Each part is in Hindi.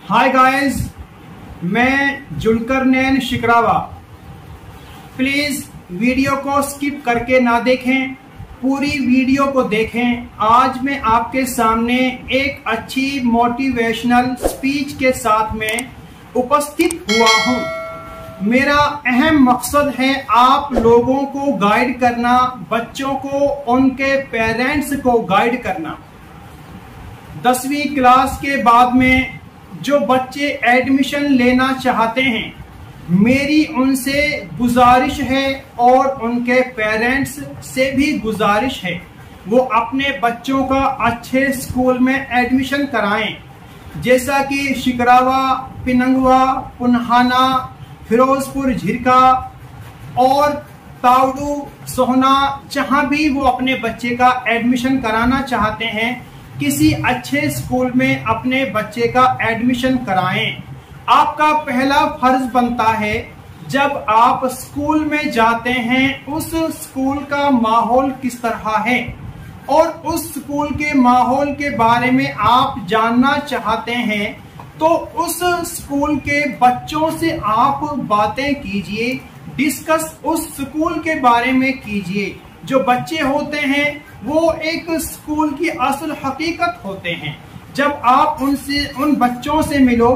हाय गाइस, मैं जुल्करनैन शिकरावा। प्लीज वीडियो को स्किप करके ना देखें, पूरी वीडियो को देखें। आज मैं आपके सामने एक अच्छी मोटिवेशनल स्पीच के साथ में उपस्थित हुआ हूं। मेरा अहम मकसद है आप लोगों को गाइड करना, बच्चों को, उनके पेरेंट्स को गाइड करना। 10वीं क्लास के बाद में जो बच्चे एडमिशन लेना चाहते हैं, मेरी उनसे गुजारिश है और उनके पेरेंट्स से भी गुजारिश है, वो अपने बच्चों का अच्छे स्कूल में एडमिशन कराएं। जैसा कि शिकरावा, पिनंगवा, पुन्हाना, फिरोजपुर झिरका और तावड़ू, सोहना, जहां भी वो अपने बच्चे का एडमिशन कराना चाहते हैं, किसी अच्छे स्कूल में अपने बच्चे का एडमिशन कराएं। आपका पहला फर्ज बनता है, जब आप स्कूल में जाते हैं, उस स्कूल का माहौल किस तरह है और उस स्कूल के माहौल के बारे में आप जानना चाहते हैं, तो उस स्कूल के बच्चों से आप बातें कीजिए, डिस्कस उस स्कूल के बारे में कीजिए। जो बच्चे होते हैं वो एक स्कूल की असल हकीकत होते हैं। जब आप उन बच्चों से मिलो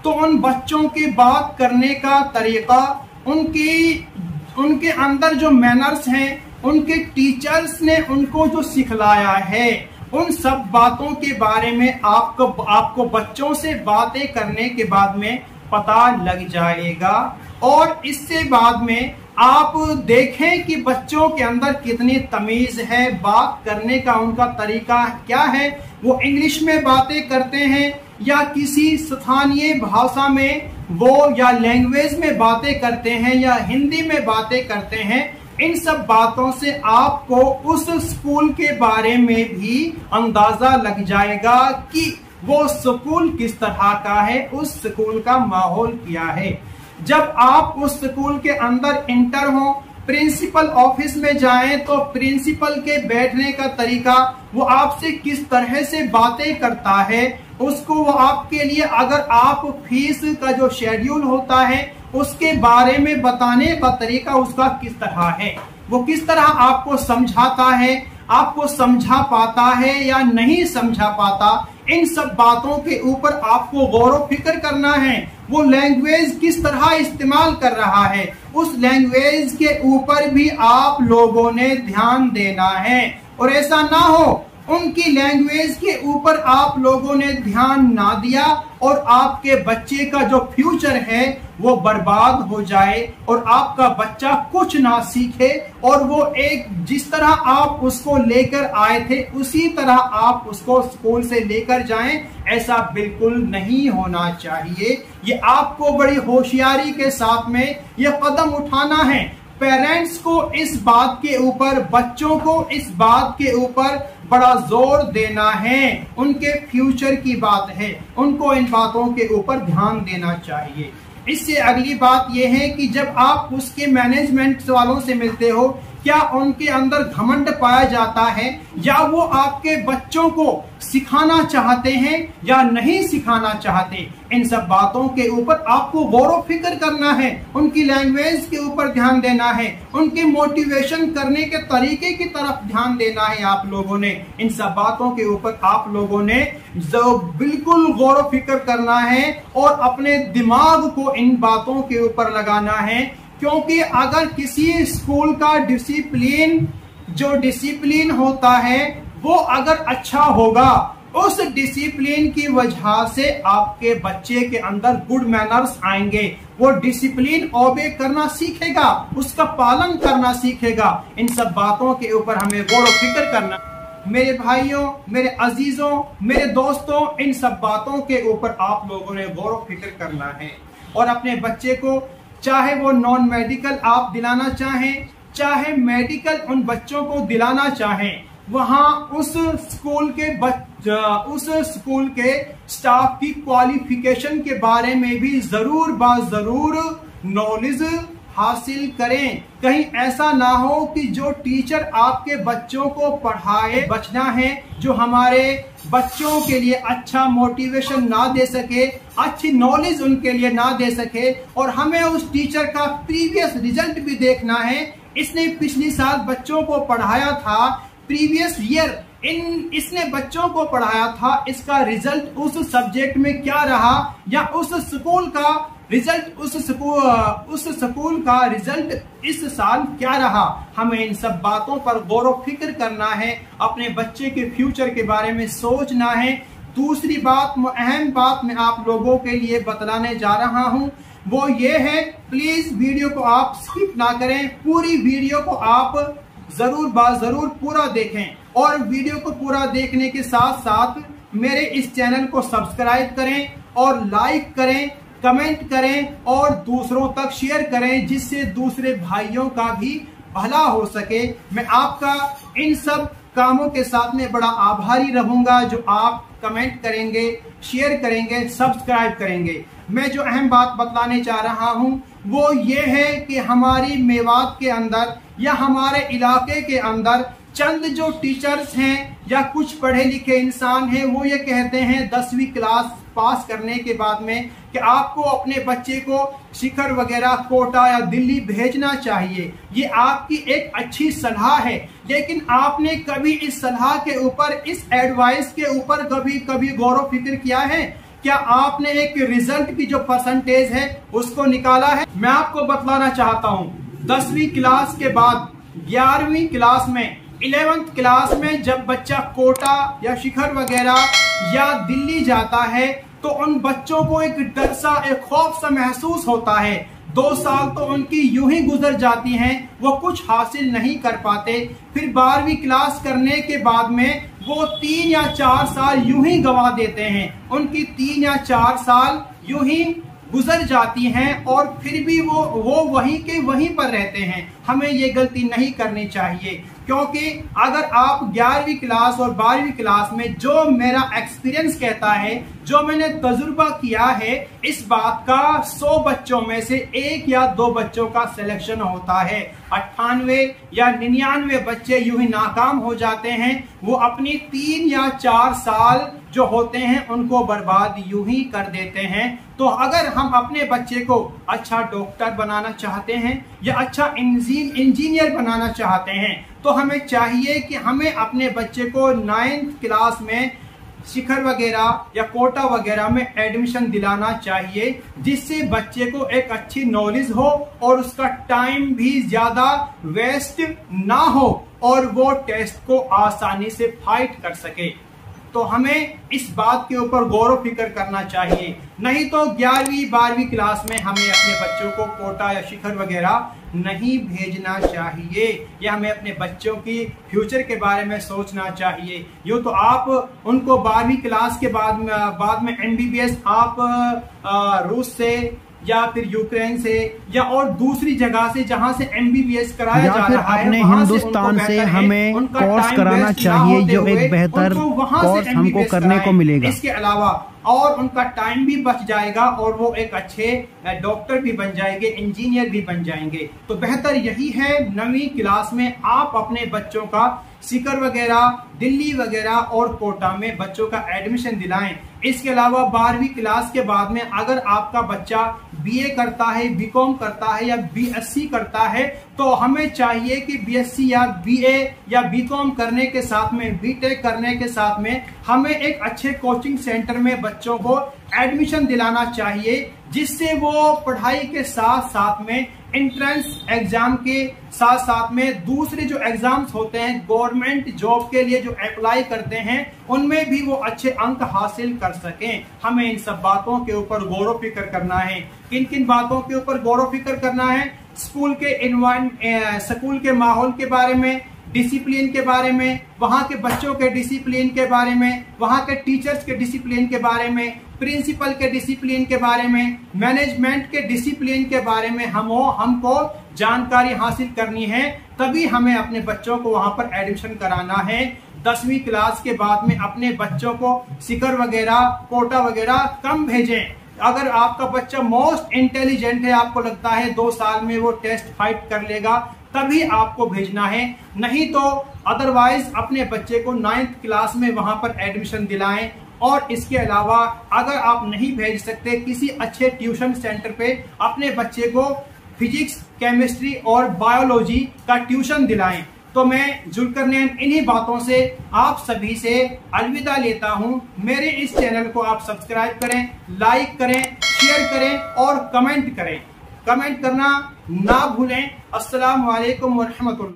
तो उन बच्चों के बात करने का तरीका, उनके अंदर जो मैनर्स हैं, उनके टीचर्स ने उनको जो सिखलाया है, उन सब बातों के बारे में आपको बच्चों से बातें करने के बाद में पता लग जाएगा। और इससे बाद में आप देखें कि बच्चों के अंदर कितनी तमीज है, बात करने का उनका तरीका क्या है, वो इंग्लिश में बातें करते हैं या किसी स्थानीय भाषा में वो या लैंग्वेज में बातें करते हैं या हिंदी में बातें करते हैं। इन सब बातों से आपको उस स्कूल के बारे में भी अंदाजा लग जाएगा कि वो स्कूल किस तरह का है, उस स्कूल का माहौल क्या है। जब आप उस स्कूल के अंदर इंटर हो, प्रिंसिपल ऑफिस में जाएं, तो प्रिंसिपल के बैठने का तरीका, वो आपसे किस तरह से बातें करता है, उसको वो आपके लिए, अगर आप फीस का जो शेड्यूल होता है उसके बारे में बताने का तरीका उसका किस तरह है, वो किस तरह आपको समझाता है, आपको समझा पाता है या नहीं समझा पाता, इन सब बातों के ऊपर आपको गौर व फिक्र करना है। वो लैंग्वेज किस तरह इस्तेमाल कर रहा है, उस लैंग्वेज के ऊपर भी आप लोगों ने ध्यान देना है। और ऐसा ना हो उनकी लैंग्वेज के ऊपर आप लोगों ने ध्यान ना दिया और आपके बच्चे का जो फ्यूचर है वो बर्बाद हो जाए और आपका बच्चा कुछ ना सीखे और वो एक जिस तरह आप उसको लेकर आए थे उसी तरह आप उसको स्कूल से लेकर जाएं। ऐसा बिल्कुल नहीं होना चाहिए। ये आपको बड़ी होशियारी के साथ में ये कदम उठाना है। पेरेंट्स को इस बात के ऊपर, बच्चों को इस बात के ऊपर बड़ा जोर देना है। उनके फ्यूचर की बात है, उनको इन बातों के ऊपर ध्यान देना चाहिए। इससे अगली बात यह है कि जब आप उसके मैनेजमेंट वालों से मिलते हो, क्या उनके अंदर घमंड पाया जाता है या वो आपके बच्चों को सिखाना चाहते हैं या नहीं सिखाना चाहते, इन सब बातों के ऊपर आपको गौर व फिक्र करना है। उनकी लैंग्वेज के ऊपर ध्यान देना है, उनके मोटिवेशन करने के तरीके की तरफ ध्यान देना है। आप लोगों ने इन सब बातों के ऊपर आप लोगों ने जो बिल्कुल गौर व फिक्र करना है और अपने दिमाग को इन बातों के ऊपर लगाना है। क्योंकि अगर किसी स्कूल का डिसिप्लिन होता है वो अगर अच्छा होगा, उस डिसिप्लिन की वजह से आपके बच्चे के अंदर गुड मैनर्स आएंगे। वो डिसिप्लिन ओबे करना सीखेगा, उसका पालन करना सीखेगा। इन सब बातों के ऊपर हमें गौर व फिक्र करना। मेरे भाइयों, मेरे अजीजों, मेरे दोस्तों, इन सब बातों के ऊपर आप लोगों ने गौर व फिक्र करना है और अपने बच्चे को, चाहे वो नॉन मेडिकल आप दिलाना चाहें, चाहे मेडिकल उन बच्चों को दिलाना चाहें, वहां उस स्कूल के स्टाफ की क्वालिफिकेशन के बारे में भी जरूर नॉलेज हासिल करें। कहीं ऐसा ना हो कि जो टीचर आपके बच्चों को पढ़ाए, बचना है, जो हमारे बच्चों के लिए अच्छा मोटिवेशन ना दे सके, अच्छी नॉलेज उनके लिए ना दे सके, और हमें उस टीचर का प्रीवियस रिजल्ट भी देखना है। इसने पिछली साल बच्चों को पढ़ाया था, प्रीवियस ईयर इसने बच्चों को पढ़ाया था, इसका रिजल्ट उस सब्जेक्ट में क्या रहा, या उस स्कूल का रिजल्ट उस स्कूल का रिजल्ट इस साल क्या रहा। हमें इन सब बातों पर गौर व फिक्र करना है, अपने बच्चे के फ्यूचर के बारे में सोचना है। दूसरी बात, अहम बात मैं आप लोगों के लिए बतलाने जा रहा हूं, वो ये है, प्लीज वीडियो को आप स्किप ना करें, पूरी वीडियो को आप जरूर पूरा देखें, और वीडियो को पूरा देखने के साथ साथ मेरे इस चैनल को सब्सक्राइब करें और लाइक करें, कमेंट करें और दूसरों तक शेयर करें, जिससे दूसरे भाइयों का भी भला हो सके। मैं आपका इन सब कामों के साथ में बड़ा आभारी रहूंगा, जो आप कमेंट करेंगे, शेयर करेंगे, सब्सक्राइब करेंगे। मैं जो अहम बात बतलाने चाह रहा हूं वो ये है कि हमारी मेवात के अंदर या हमारे इलाके के अंदर चंद जो टीचर्स हैं या कुछ पढ़े लिखे इंसान हैं, वो ये कहते हैं 10वीं क्लास पास करने के बाद में कि आपको अपने बच्चे को शिखर वगैरह, कोटा या दिल्ली भेजना चाहिए। ये आपकी एक अच्छी सलाह है, लेकिन आपने कभी इस सलाह के ऊपर, इस एडवाइस के ऊपर कभी गौर व फिक्र किया है? क्या आपने एक रिजल्ट की जो परसेंटेज है उसको निकाला है? मैं आपको बतलाना चाहता हूँ, 10वीं क्लास के बाद 11वीं क्लास में, 11th क्लास में जब बच्चा कोटा या शिखर वगैरह या दिल्ली जाता है तो उन बच्चों को एक डर सा, एक खौफ सा महसूस होता है। 2 साल तो उनकी यूं ही गुजर जाती हैं, वो कुछ हासिल नहीं कर पाते। फिर 12वीं क्लास करने के बाद में वो 3 या 4 साल यूं ही गंवा देते हैं, उनकी 3 या 4 साल यूं ही गुजर जाती हैं, और फिर भी वो वहीं के वहीं पर रहते हैं। हमें ये गलती नहीं करनी चाहिए, क्योंकि अगर आप 11वीं क्लास और 12वीं क्लास में, जो मेरा एक्सपीरियंस कहता है, जो मैंने तजुर्बा किया है, इस बात का 100 बच्चों में से 1 या 2 बच्चों का सिलेक्शन होता है। 98 या 99 बच्चे यूं ही नाकाम हो जाते हैं। वो अपनी 3 या 4 साल जो होते हैं उनको बर्बाद यूं ही कर देते हैं। तो अगर हम अपने बच्चे को अच्छा डॉक्टर बनाना चाहते हैं या अच्छा इंजीनियर बनाना चाहते हैं, तो हमें चाहिए कि हमें अपने बच्चे को 9th क्लास में शिखर वगैरह या कोटा वगैरह में एडमिशन दिलाना चाहिए, जिससे बच्चे को एक अच्छी नॉलेज हो और उसका टाइम भी ज्यादा वेस्ट ना हो और वो टेस्ट को आसानी से फाइट कर सके। तो हमें इस बात के ऊपर गौर व फिक्र करना चाहिए, नहीं तो 11वीं 12वीं क्लास में हमें अपने बच्चों को कोटा या शिखर वगैरह नहीं भेजना चाहिए, या हमें अपने बच्चों की फ्यूचर के बारे में सोचना चाहिए। यूँ तो आप उनको 12वीं क्लास के बाद में MBBS आप रूस से या फिर यूक्रेन से या और दूसरी जगह से जहां से MBBS कराया जा रहा है, अपने हिंदुस्तान से हमें कोर्स कराना चाहिए, जो एक बेहतर कोर्स हमको करने को मिलेगा। इसके अलावा और उनका टाइम भी बच जाएगा और वो एक अच्छे डॉक्टर भी बन जाएंगे, इंजीनियर भी बन जाएंगे। तो बेहतर यही है 9वीं क्लास में आप अपने बच्चों का शिखर वगैरह, दिल्ली वगैरह और कोटा में बच्चों का एडमिशन दिलाएं। इसके अलावा 12वीं क्लास के बाद में अगर आपका बच्चा BA करता है, BCom करता है या BSc करता है, तो हमें चाहिए कि BSc या BA या BCom करने के साथ में, BTech करने के साथ में हमें एक अच्छे कोचिंग सेंटर में बच्चों को एडमिशन दिलाना चाहिए, जिससे वो पढ़ाई के साथ साथ में एंट्रेंस एग्जाम के साथ साथ में दूसरे जो एग्जाम्स होते हैं गवर्नमेंट जॉब के लिए जो अप्लाई करते हैं, उनमें भी वो अच्छे अंक हासिल कर सकें। हमें इन सब बातों के ऊपर गौर व फिक्र करना है। किन किन बातों के ऊपर गौर व फिक्र करना है? स्कूल के माहौल के बारे में, डिसिप्लिन के बारे में, वहाँ के बच्चों के डिसिप्लिन के बारे में, वहाँ के टीचर्स के डिसिप्लिन के बारे में, प्रिंसिपल के डिसिप्लिन के बारे में, मैनेजमेंट के डिसिप्लिन के बारे में हमको जानकारी हासिल करनी है। तभी हमें अपने बच्चों को वहाँ पर एडमिशन कराना है। 10वीं क्लास के बाद में अपने बच्चों को शिखर वगैरह, कोटा वगैरह कम भेजें। अगर आपका बच्चा मोस्ट इंटेलिजेंट है, आपको लगता है 2 साल में वो टेस्ट फाइट कर लेगा, तभी आपको भेजना है। नहीं तो अदरवाइज अपने बच्चे को 9th क्लास में वहां पर एडमिशन दिलाएं। और इसके अलावा अगर आप नहीं भेज सकते, किसी अच्छे ट्यूशन सेंटर पे अपने बच्चे को फिजिक्स, केमिस्ट्री और बायोलॉजी का ट्यूशन दिलाएं। तो मैं जुल्करनैन इन्हीं बातों से आप सभी से अलविदा लेता हूं। मेरे इस चैनल को आप सब्सक्राइब करें, लाइक करें, शेयर करें और कमेंट करें। कमेंट करना ना भूलें। अस्सलाम वालेकुम व रहमतुल्लाह।